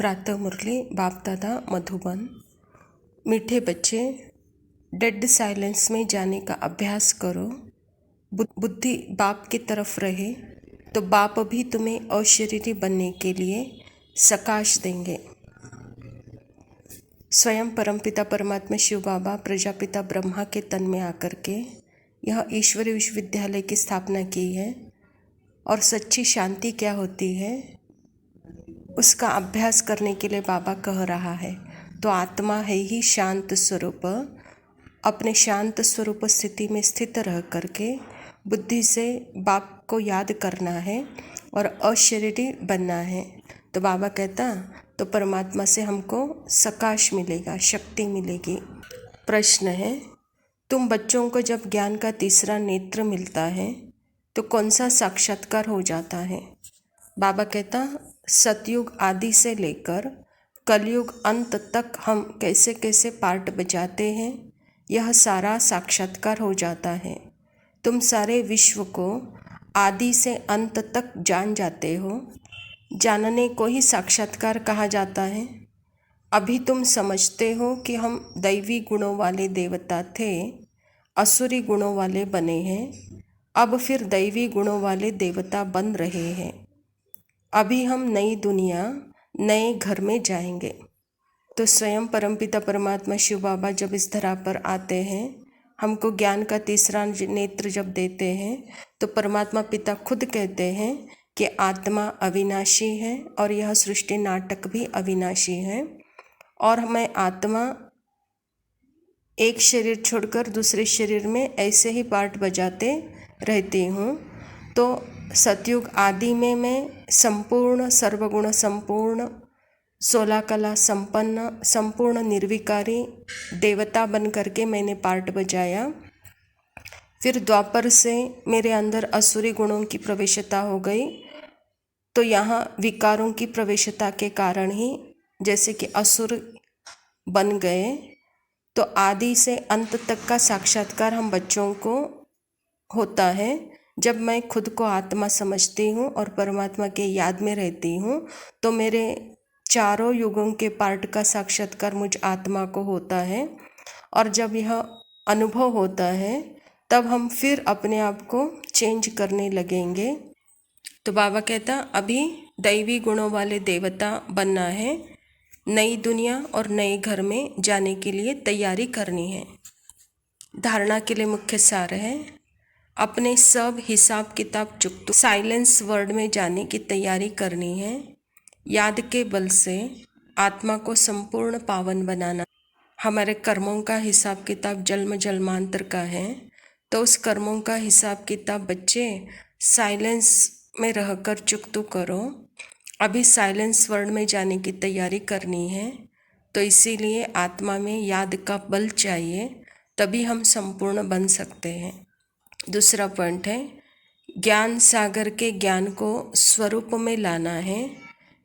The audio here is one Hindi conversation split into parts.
प्रातः मुरली बाप दादा मधुबन। मीठे बच्चे, डेड साइलेंस में जाने का अभ्यास करो। बुद्धि बाप की तरफ रहे तो बाप भी तुम्हें अशरीरी बनने के लिए सकाश देंगे। स्वयं परमपिता परमात्मा शिव बाबा प्रजापिता ब्रह्मा के तन में आकर के यह ईश्वरीय विश्वविद्यालय की स्थापना की है और सच्ची शांति क्या होती है उसका अभ्यास करने के लिए बाबा कह रहा है। तो आत्मा है ही शांत स्वरूप। अपने शांत स्वरूप स्थिति में स्थित रह करके बुद्धि से बाप को याद करना है और अशरीरी बनना है। तो बाबा कहता तो परमात्मा से हमको सकाश मिलेगा, शक्ति मिलेगी। प्रश्न है, तुम बच्चों को जब ज्ञान का तीसरा नेत्र मिलता है तो कौन सा साक्षात्कार हो जाता है? बाबा कहता सतयुग आदि से लेकर कलयुग अंत तक हम कैसे कैसे पार्ट बजाते हैं, यह सारा साक्षात्कार हो जाता है। तुम सारे विश्व को आदि से अंत तक जान जाते हो। जानने को ही साक्षात्कार कहा जाता है। अभी तुम समझते हो कि हम दैवी गुणों वाले देवता थे, असुरी गुणों वाले बने हैं, अब फिर दैवी गुणों वाले देवता बन रहे हैं। अभी हम नई दुनिया नए घर में जाएंगे। तो स्वयं परमपिता परमात्मा शिव बाबा जब इस धरा पर आते हैं, हमको ज्ञान का तीसरा नेत्र जब देते हैं तो परमात्मा पिता खुद कहते हैं कि आत्मा अविनाशी है और यह सृष्टि नाटक भी अविनाशी है और मैं आत्मा एक शरीर छोड़कर दूसरे शरीर में ऐसे ही पार्ट बजाते रहती हूँ। तो सतयुग आदि में मैं संपूर्ण सर्वगुण संपूर्ण 16 कला संपन्न संपूर्ण निर्विकारी देवता बन करके मैंने पार्ट बजाया। फिर द्वापर से मेरे अंदर असुरी गुणों की प्रवेशता हो गई। तो यहाँ विकारों की प्रवेशता के कारण ही जैसे कि असुर बन गए। तो आदि से अंत तक का साक्षात्कार हम बच्चों को होता है जब मैं खुद को आत्मा समझती हूँ और परमात्मा के याद में रहती हूँ। तो मेरे चारों युगों के पार्ट का साक्षात्कार मुझ आत्मा को होता है और जब यह अनुभव होता है तब हम फिर अपने आप को चेंज करने लगेंगे। तो बाबा कहता अभी दैवी गुणों वाले देवता बनना है, नई दुनिया और नए घर में जाने के लिए तैयारी करनी है। धारणा के लिए मुख्य सार है, अपने सब हिसाब किताब चुकतो साइलेंस वर्ड में जाने की तैयारी करनी है। याद के बल से आत्मा को संपूर्ण पावन बनाना। हमारे कर्मों का हिसाब किताब जन्म जन्मांतर का है, तो उस कर्मों का हिसाब किताब बच्चे साइलेंस में रहकर चुकतो करो। अभी साइलेंस वर्ड में जाने की तैयारी करनी है। तो इसीलिए आत्मा में याद का बल चाहिए, तभी हम संपूर्ण बन सकते हैं। दूसरा पॉइंट है, ज्ञान सागर के ज्ञान को स्वरूप में लाना है।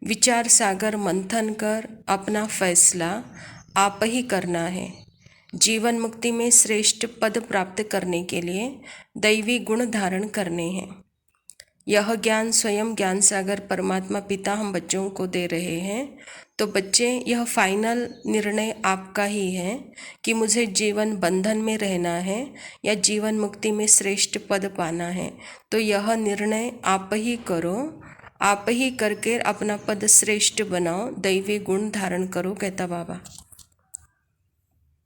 विचार सागर मंथन कर अपना फैसला आप ही करना है। जीवन मुक्ति में श्रेष्ठ पद प्राप्त करने के लिए दैवी गुण धारण करने हैं। यह ज्ञान स्वयं ज्ञान सागर परमात्मा पिता हम बच्चों को दे रहे हैं। तो बच्चे, यह फाइनल निर्णय आपका ही है कि मुझे जीवन बंधन में रहना है या जीवन मुक्ति में श्रेष्ठ पद पाना है। तो यह निर्णय आप ही करो, आप ही करके अपना पद श्रेष्ठ बनाओ, दैवी गुण धारण करो, कहता बाबा।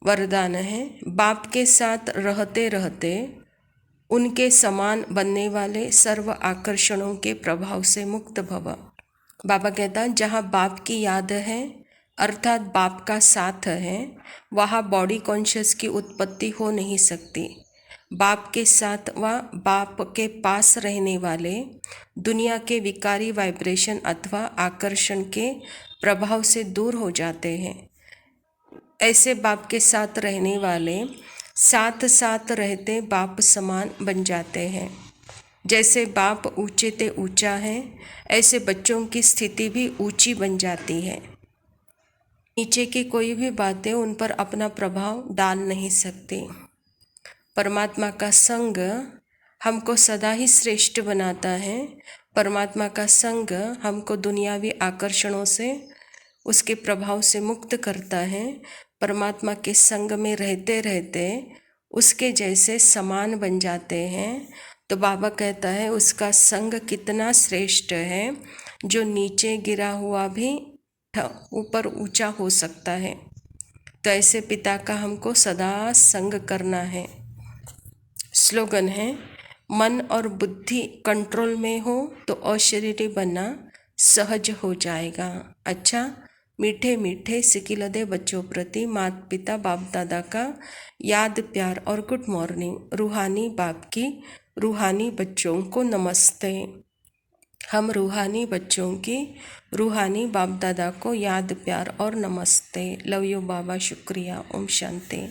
वरदान है, बाप के साथ रहते रहते उनके समान बनने वाले सर्व आकर्षणों के प्रभाव से मुक्त भव। बाबा कहता जहाँ बाप की याद है अर्थात बाप का साथ है, वहाँ बॉडी कॉन्शियस की उत्पत्ति हो नहीं सकती। बाप के साथ व बाप के पास रहने वाले दुनिया के विकारी वाइब्रेशन अथवा आकर्षण के प्रभाव से दूर हो जाते हैं। ऐसे बाप के साथ रहने वाले साथ साथ रहते बाप समान बन जाते हैं। जैसे बाप ऊंचे ते ऊंचा है, ऐसे बच्चों की स्थिति भी ऊंची बन जाती है। नीचे की कोई भी बातें उन पर अपना प्रभाव डाल नहीं सकती। परमात्मा का संग हमको सदा ही श्रेष्ठ बनाता है। परमात्मा का संग हमको दुनियावी आकर्षणों से उसके प्रभाव से मुक्त करता है। परमात्मा के संग में रहते रहते उसके जैसे समान बन जाते हैं। तो बाबा कहता है उसका संग कितना श्रेष्ठ है, जो नीचे गिरा हुआ भी ऊपर ऊंचा हो सकता है। तो ऐसे पिता का हमको सदा संग करना है। स्लोगन है, मन और बुद्धि कंट्रोल में हो तो अशरीरी बनना सहज हो जाएगा। अच्छा, मीठे मीठे सिकिलदे बच्चों प्रति माता पिता बाप दादा का याद प्यार और गुड मॉर्निंग। रूहानी बाप की रूहानी बच्चों को नमस्ते। हम रूहानी बच्चों की रूहानी बाप दादा को याद प्यार और नमस्ते। लव यू बाबा, शुक्रिया। ओम शांति।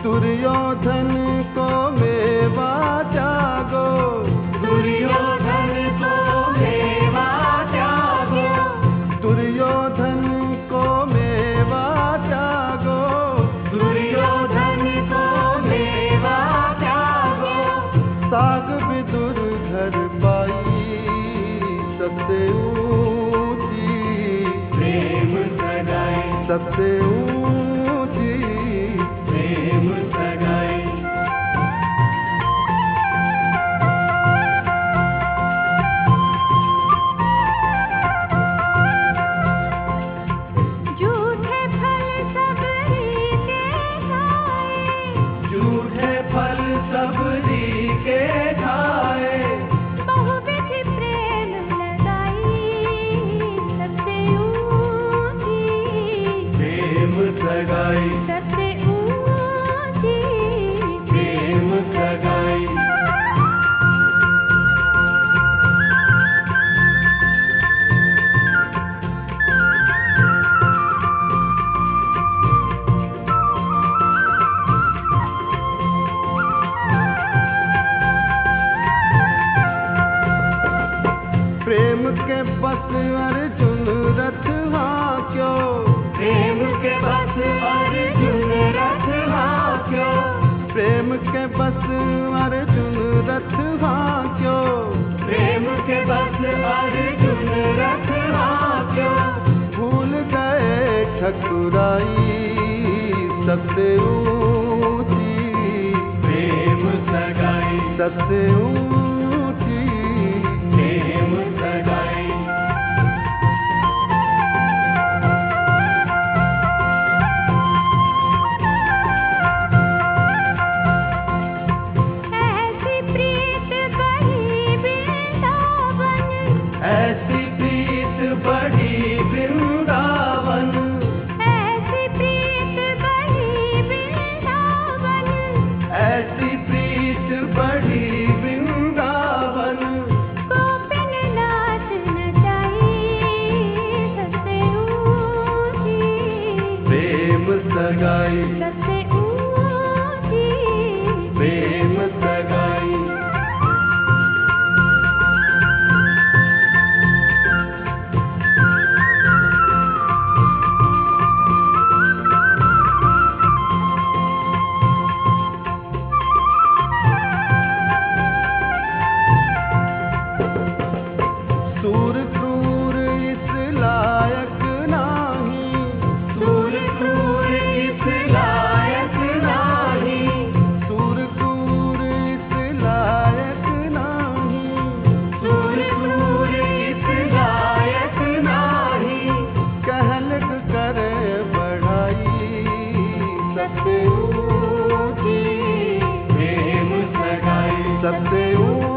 दुर्योधन को मेवा त्यागो, दुर्योधन को मेवा त्यागो, दुर्योधन को मेवा त्यागो, दुर्योधन को मेवा त्यागो। साग विदुर घर पाई सबसे ऊंची, प्रेम सगाई सबसे ऊंची, प्रेम सगाई। झूठे फल सबरी के खाए, झूठे फल सबरी के खाए। बहुविधि प्रेम लगाई सबसे ऊंची, प्रेम सगाई सबसे प्रेम सगाई। प्रेम के बस अर्जुन रथ हांक्यो, प्रेम के बस अर्जुन रथ हांक्यो, प्रेम के बस अर्जुन रथ हांक्यो, प्रेम के बस अर्जुन रथ हांक्यो। भूल गए ठकुराई सबसे ऊंची, प्रेम सगाई सबसे ऊंची, प्रेम सगाई। ऐसी प्रीत बढ़ी वृंदावन, ऐसी प्रीत बढ़ी वृंदावन, ऐसी प्रीत बढ़ी वृंदावन, ऐसी प्रीत बढ़ी वृंदावन। गोपिन नाच नचाई सबसे ऊंची, प्रेम सगाई सबसे ऊंची, प्रेम सगाई। सूर क्रूर इस लायक नाही, सूर क्रूर इस लायक नाही, सूर क्रूर इस लायक नाही, सूर क्रूर इस लायक नाही। कहलक करे बढ़ाई सबसे ऊंची, प्रेम सगाई सबसे ऊंची।